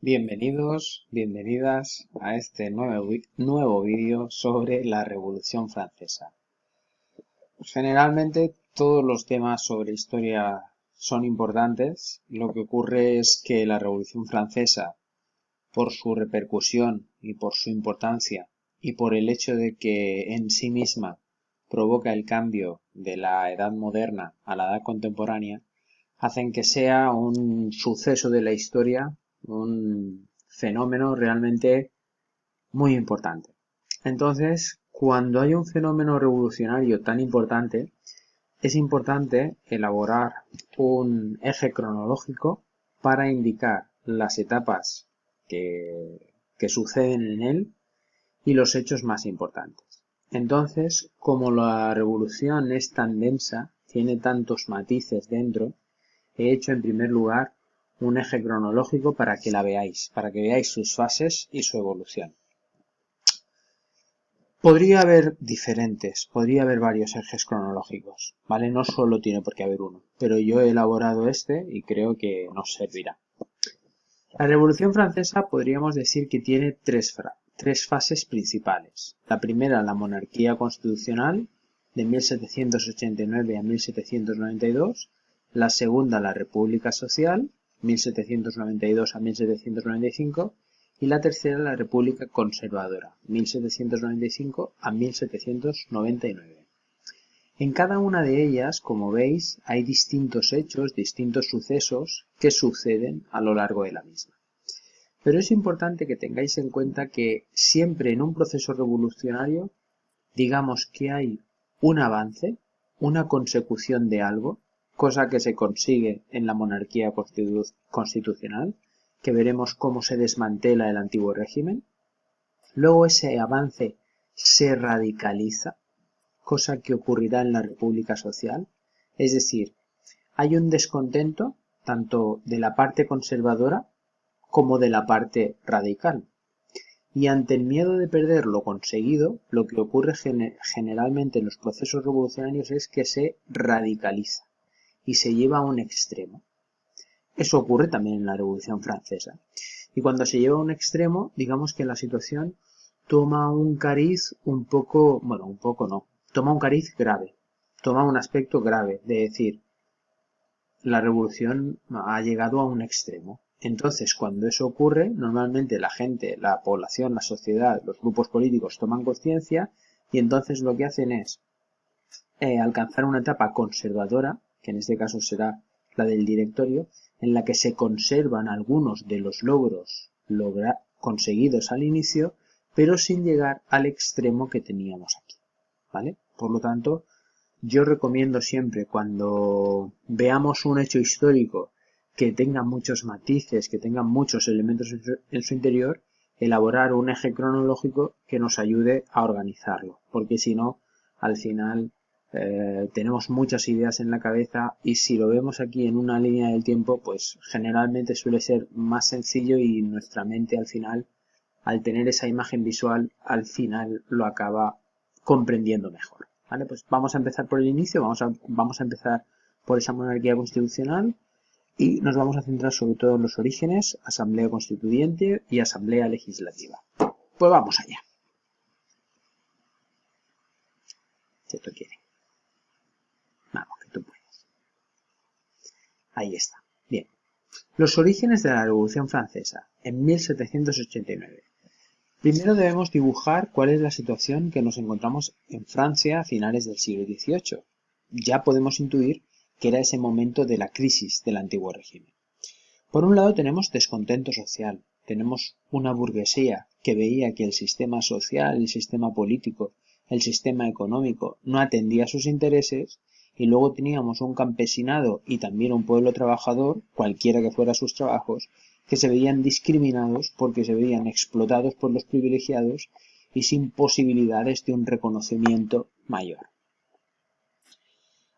Bienvenidos, bienvenidas a este nuevo vídeo sobre la Revolución Francesa. Generalmente todos los temas sobre historia son importantes. Lo que ocurre es que la Revolución Francesa, por su repercusión y por su importancia y por el hecho de que en sí misma provoca el cambio de la edad moderna a la edad contemporánea, hacen que sea un suceso de la historia, un fenómeno realmente muy importante. Entonces, cuando hay un fenómeno revolucionario tan importante, es importante elaborar un eje cronológico para indicar las etapas que suceden en él y los hechos más importantes. Entonces, como la revolución es tan densa, tiene tantos matices dentro, he hecho en primer lugar un eje cronológico para que veáis sus fases y su evolución. Podría haber varios ejes cronológicos, ¿vale? No solo tiene por qué haber uno, pero yo he elaborado este y creo que nos servirá. La Revolución Francesa podríamos decir que tiene tres fases principales. La primera, la monarquía constitucional, de 1789 a 1792. La segunda, la República Social, 1792 a 1795, y la tercera, la República Conservadora, 1795 a 1799. En cada una de ellas, como veis, hay distintos hechos, distintos sucesos que suceden a lo largo de la misma. Pero es importante que tengáis en cuenta que siempre en un proceso revolucionario, digamos que hay un avance, una consecución de algo, cosa que se consigue en la monarquía constitucional, que veremos cómo se desmantela el antiguo régimen. Luego ese avance se radicaliza, cosa que ocurrirá en la República Social. Es decir, hay un descontento tanto de la parte conservadora como de la parte radical. Y ante el miedo de perder lo conseguido, lo que ocurre generalmente en los procesos revolucionarios es que se radicaliza y se lleva a un extremo. Eso ocurre también en la Revolución Francesa. Y cuando se lleva a un extremo, digamos que la situación toma un cariz toma un cariz grave, toma un aspecto grave, de decir, la revolución ha llegado a un extremo. Entonces, cuando eso ocurre, normalmente la gente, la población, la sociedad, los grupos políticos toman conciencia y entonces lo que hacen es alcanzar una etapa conservadora, que en este caso será la del directorio, en la que se conservan algunos de los logros conseguidos al inicio, pero sin llegar al extremo que teníamos aquí, ¿vale? Por lo tanto, yo recomiendo siempre cuando veamos un hecho histórico que tenga muchos matices, que tenga muchos elementos en su interior, elaborar un eje cronológico que nos ayude a organizarlo, porque si no, al final tenemos muchas ideas en la cabeza y si lo vemos aquí en una línea del tiempo, pues generalmente suele ser más sencillo y nuestra mente al final, al tener esa imagen visual, al final lo acaba comprendiendo mejor. ¿Vale? Pues vamos a empezar por el inicio, vamos a empezar por esa monarquía constitucional y nos vamos a centrar sobre todo en los orígenes, asamblea constituyente y asamblea legislativa. Pues vamos allá. Si esto quiere. Vamos, que tú puedes. Ahí está. Bien. Los orígenes de la Revolución Francesa, en 1789. Primero debemos dibujar cuál es la situación que nos encontramos en Francia a finales del siglo XVIII. Ya podemos intuir que era ese momento de la crisis del antiguo régimen. Por un lado tenemos descontento social, tenemos una burguesía que veía que el sistema social, el sistema político, el sistema económico no atendía a sus intereses y luego teníamos un campesinado y también un pueblo trabajador, cualquiera que fuera sus trabajos, que se veían discriminados porque se veían explotados por los privilegiados y sin posibilidades de un reconocimiento mayor.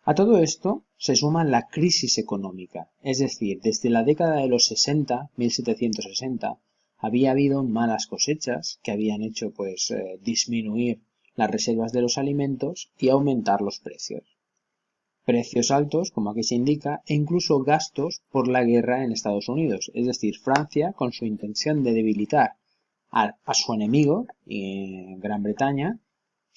A todo esto se suma la crisis económica, es decir, desde la década de los 60, 1760, había habido malas cosechas que habían hecho disminuir las reservas de los alimentos y aumentar los precios. precios altos, como aquí se indica, e incluso gastos por la guerra en Estados Unidos. Es decir, Francia, con su intención de debilitar a su enemigo, Gran Bretaña,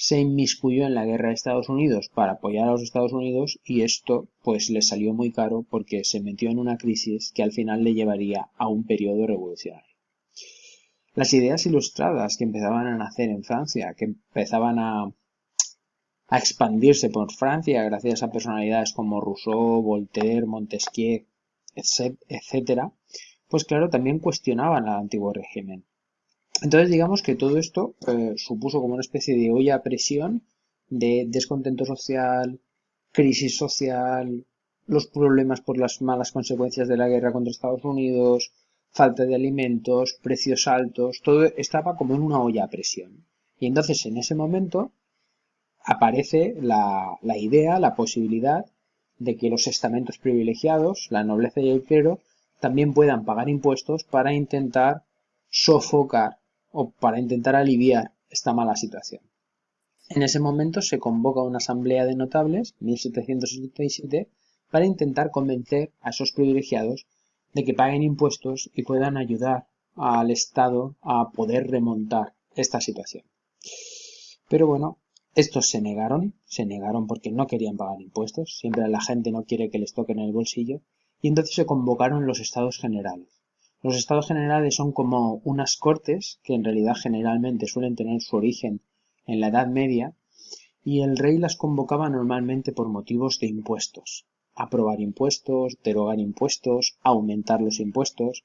se inmiscuyó en la guerra de Estados Unidos para apoyar a los Estados Unidos y esto pues le salió muy caro porque se metió en una crisis que al final le llevaría a un periodo revolucionario. Las ideas ilustradas que empezaban a nacer en Francia, que empezaban a expandirse por Francia gracias a personalidades como Rousseau, Voltaire, Montesquieu, etcétera, pues claro, también cuestionaban al antiguo régimen. Entonces digamos que todo esto supuso como una especie de olla a presión de descontento social, crisis social, los problemas por las malas consecuencias de la guerra contra Estados Unidos, falta de alimentos, precios altos, todo estaba como en una olla a presión. Y entonces en ese momento aparece la idea, la posibilidad de que los estamentos privilegiados, la nobleza y el clero, también puedan pagar impuestos para intentar sofocar o para intentar aliviar esta mala situación. En ese momento se convoca una asamblea de notables, 1777, para intentar convencer a esos privilegiados de que paguen impuestos y puedan ayudar al Estado a poder remontar esta situación. Pero bueno, estos se negaron porque no querían pagar impuestos, siempre la gente no quiere que les toquen el bolsillo, y entonces se convocaron los Estados Generales. Los Estados Generales son como unas cortes que en realidad generalmente suelen tener su origen en la Edad Media y el rey las convocaba normalmente por motivos de impuestos. Aprobar impuestos, derogar impuestos, aumentar los impuestos.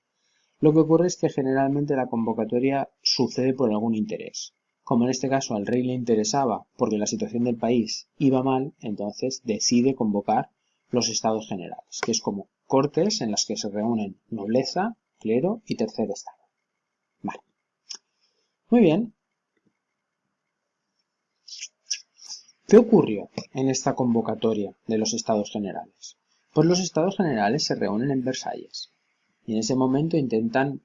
Lo que ocurre es que generalmente la convocatoria sucede por algún interés. Como en este caso al rey le interesaba porque la situación del país iba mal, entonces decide convocar los Estados Generales, que es como cortes en las que se reúnen nobleza, clero y tercer estado. Vale. Muy bien. ¿Qué ocurrió en esta convocatoria de los Estados Generales? Pues los Estados Generales se reúnen en Versalles y en ese momento intentan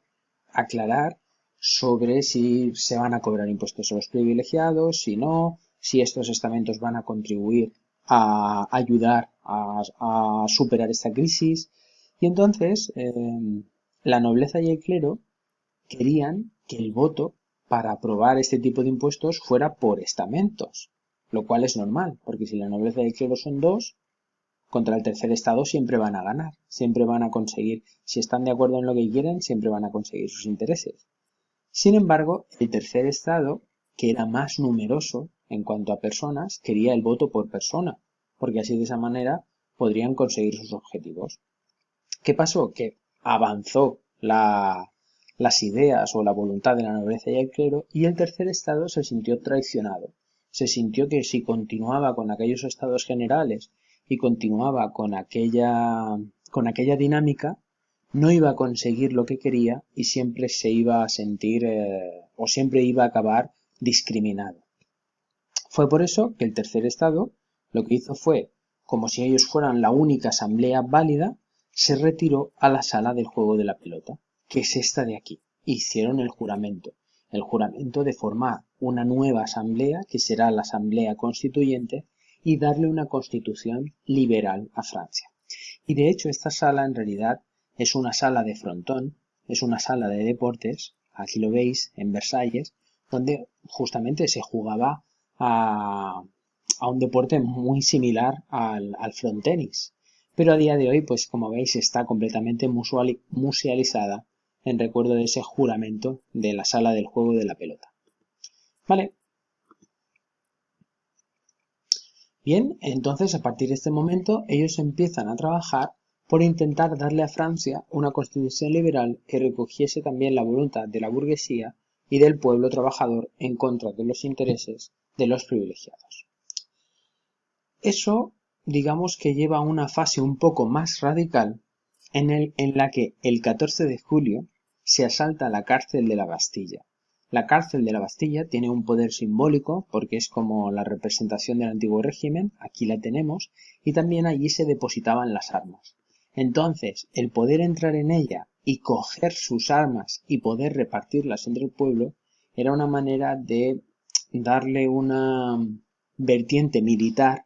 aclarar sobre si se van a cobrar impuestos a los privilegiados, si no, si estos estamentos van a contribuir a ayudar a superar esta crisis. Y entonces la nobleza y el clero querían que el voto para aprobar este tipo de impuestos fuera por estamentos, lo cual es normal, porque si la nobleza y el clero son dos, contra el tercer estado siempre van a ganar, siempre van a conseguir, si están de acuerdo en lo que quieren, siempre van a conseguir sus intereses. Sin embargo, el tercer estado, que era más numeroso en cuanto a personas, quería el voto por persona, porque así de esa manera podrían conseguir sus objetivos. ¿Qué pasó? Que avanzó las ideas o la voluntad de la nobleza y el clero y el tercer estado se sintió traicionado. Se sintió que si continuaba con aquellos estados generales y continuaba con aquella dinámica, no iba a conseguir lo que quería y siempre se iba a sentir o siempre iba a acabar discriminado. Fue por eso que el tercer estado lo que hizo fue, como si ellos fueran la única asamblea válida, se retiró a la sala del juego de la pelota, que es esta de aquí. Hicieron el juramento de formar una nueva asamblea, que será la asamblea constituyente, y darle una constitución liberal a Francia. Y de hecho esta sala en realidad es una sala de frontón, es una sala de deportes, aquí lo veis, en Versalles, donde justamente se jugaba a un deporte muy similar al frontenis. Pero a día de hoy, pues como veis, está completamente musealizada en recuerdo de ese juramento de la sala del juego de la pelota. Vale. Bien, entonces a partir de este momento ellos empiezan a trabajar por intentar darle a Francia una constitución liberal que recogiese también la voluntad de la burguesía y del pueblo trabajador en contra de los intereses de los privilegiados. Eso, digamos que lleva a una fase un poco más radical en la que el 14 de julio se asalta la cárcel de la Bastilla. La cárcel de la Bastilla tiene un poder simbólico porque es como la representación del antiguo régimen, aquí la tenemos, y también allí se depositaban las armas. Entonces, el poder entrar en ella y coger sus armas y poder repartirlas entre el pueblo era una manera de darle una vertiente militar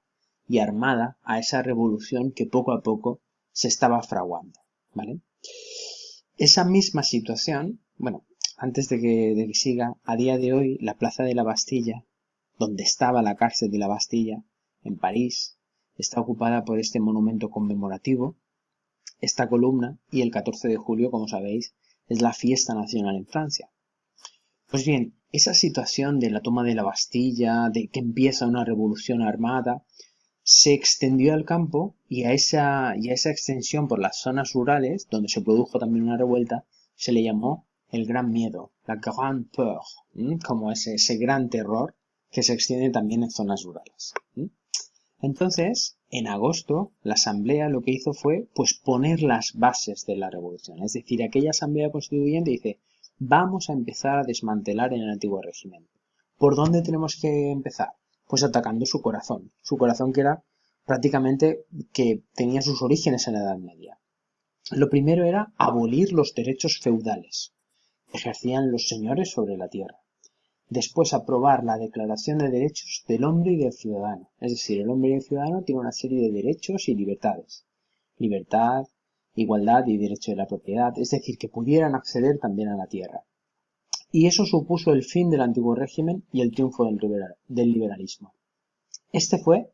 y armada a esa revolución que poco a poco se estaba fraguando, ¿vale? Esa misma situación, bueno, antes de que siga, a día de hoy la Plaza de la Bastilla, donde estaba la cárcel de la Bastilla, en París, está ocupada por este monumento conmemorativo, esta columna, y el 14 de julio, como sabéis, es la fiesta nacional en Francia. Pues bien, esa situación de la toma de la Bastilla, de que empieza una revolución armada, se extendió al campo y a esa extensión por las zonas rurales, donde se produjo también una revuelta, se le llamó el Gran Miedo, la Grande Peur, como ese gran terror que se extiende también en zonas rurales. Entonces, en agosto, la asamblea lo que hizo fue pues poner las bases de la revolución. Es decir, aquella asamblea constituyente dice, vamos a empezar a desmantelar el antiguo régimen. ¿Por dónde tenemos que empezar? Pues atacando su corazón que era prácticamente que tenía sus orígenes en la Edad Media. Lo primero era abolir los derechos feudales que ejercían los señores sobre la tierra. Después aprobar la Declaración de Derechos del Hombre y del Ciudadano. Es decir, el hombre y el ciudadano tienen una serie de derechos y libertades. Libertad, igualdad y derecho de la propiedad. Es decir, que pudieran acceder también a la tierra. Y eso supuso el fin del antiguo régimen y el triunfo del liberalismo. Este fue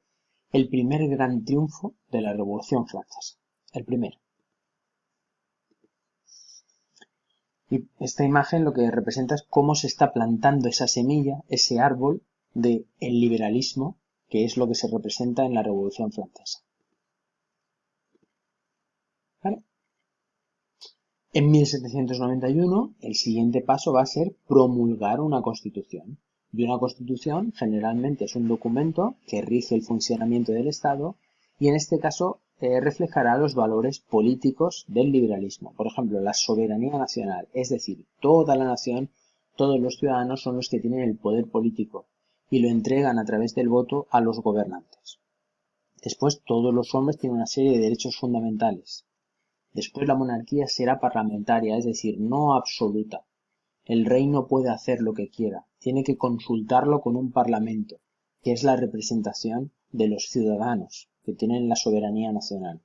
el primer gran triunfo de la Revolución Francesa. El primero. Y esta imagen lo que representa es cómo se está plantando esa semilla, ese árbol del liberalismo, que es lo que se representa en la Revolución Francesa. ¿Vale? En 1791, el siguiente paso va a ser promulgar una constitución. Y una constitución generalmente es un documento que rige el funcionamiento del Estado y en este caso reflejará los valores políticos del liberalismo. Por ejemplo, la soberanía nacional, es decir, toda la nación, todos los ciudadanos son los que tienen el poder político y lo entregan a través del voto a los gobernantes. Después, todos los hombres tienen una serie de derechos fundamentales. Después, la monarquía será parlamentaria, es decir, no absoluta. El rey no puede hacer lo que quiera, tiene que consultarlo con un parlamento, que es la representación de los ciudadanos, que tienen la soberanía nacional.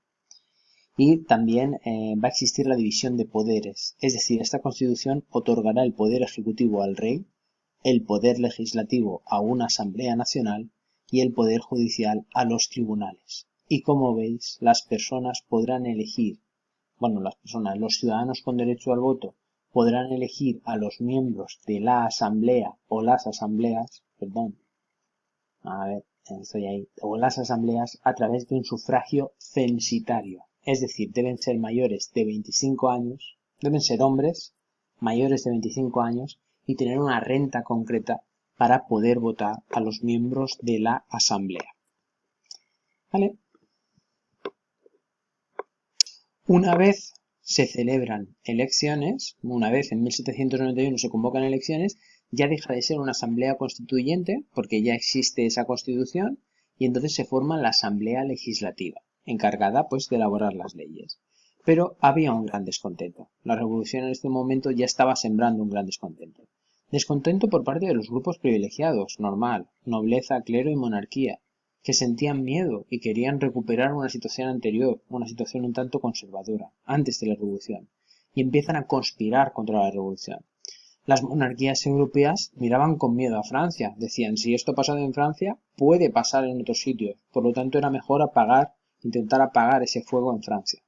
Y también va a existir la división de poderes, es decir, esta constitución otorgará el poder ejecutivo al rey, el poder legislativo a una asamblea nacional y el poder judicial a los tribunales. Y como veis, las personas podrán elegir, los ciudadanos con derecho al voto podrán elegir a los miembros de la asamblea o las asambleas, o las asambleas a través de un sufragio censitario. Es decir, deben ser mayores de 25 años, deben ser hombres mayores de 25 años y tener una renta concreta para poder votar a los miembros de la asamblea. ¿Vale? Una vez se celebran elecciones, una vez en 1791 se convocan elecciones, ya deja de ser una asamblea constituyente, porque ya existe esa constitución, y entonces se forma la asamblea legislativa, encargada pues de elaborar las leyes. Pero había un gran descontento. La revolución en este momento ya estaba sembrando un gran descontento. Descontento por parte de los grupos privilegiados, normal, nobleza, clero y monarquía, que sentían miedo y querían recuperar una situación anterior, una situación un tanto conservadora, antes de la revolución, y empiezan a conspirar contra la revolución. Las monarquías europeas miraban con miedo a Francia, decían, si esto ha pasado en Francia, puede pasar en otros sitios, por lo tanto era mejor intentar apagar ese fuego en Francia.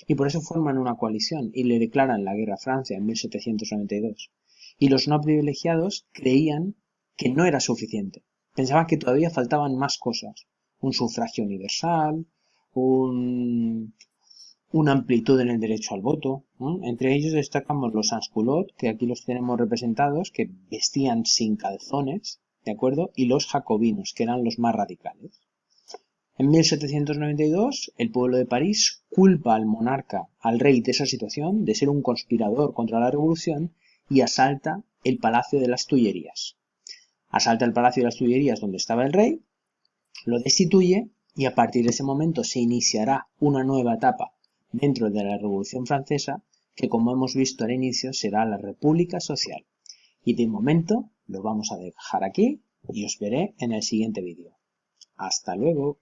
Y por eso forman una coalición y le declaran la guerra a Francia en 1792. Y los no privilegiados creían que no era suficiente. Pensaban que todavía faltaban más cosas. Un sufragio universal, una amplitud en el derecho al voto. Entre ellos destacamos los sansculottes, que aquí los tenemos representados, que vestían sin calzones, ¿de acuerdo? Y los jacobinos, que eran los más radicales. En 1792, el pueblo de París culpa al monarca, al rey de esa situación, de ser un conspirador contra la revolución y asalta el Palacio de las Tullerías. Asalta el Palacio de las Tullerías donde estaba el rey, lo destituye y a partir de ese momento se iniciará una nueva etapa dentro de la Revolución Francesa que, como hemos visto al inicio, será la República Social. Y de momento lo vamos a dejar aquí y os veré en el siguiente vídeo. ¡Hasta luego!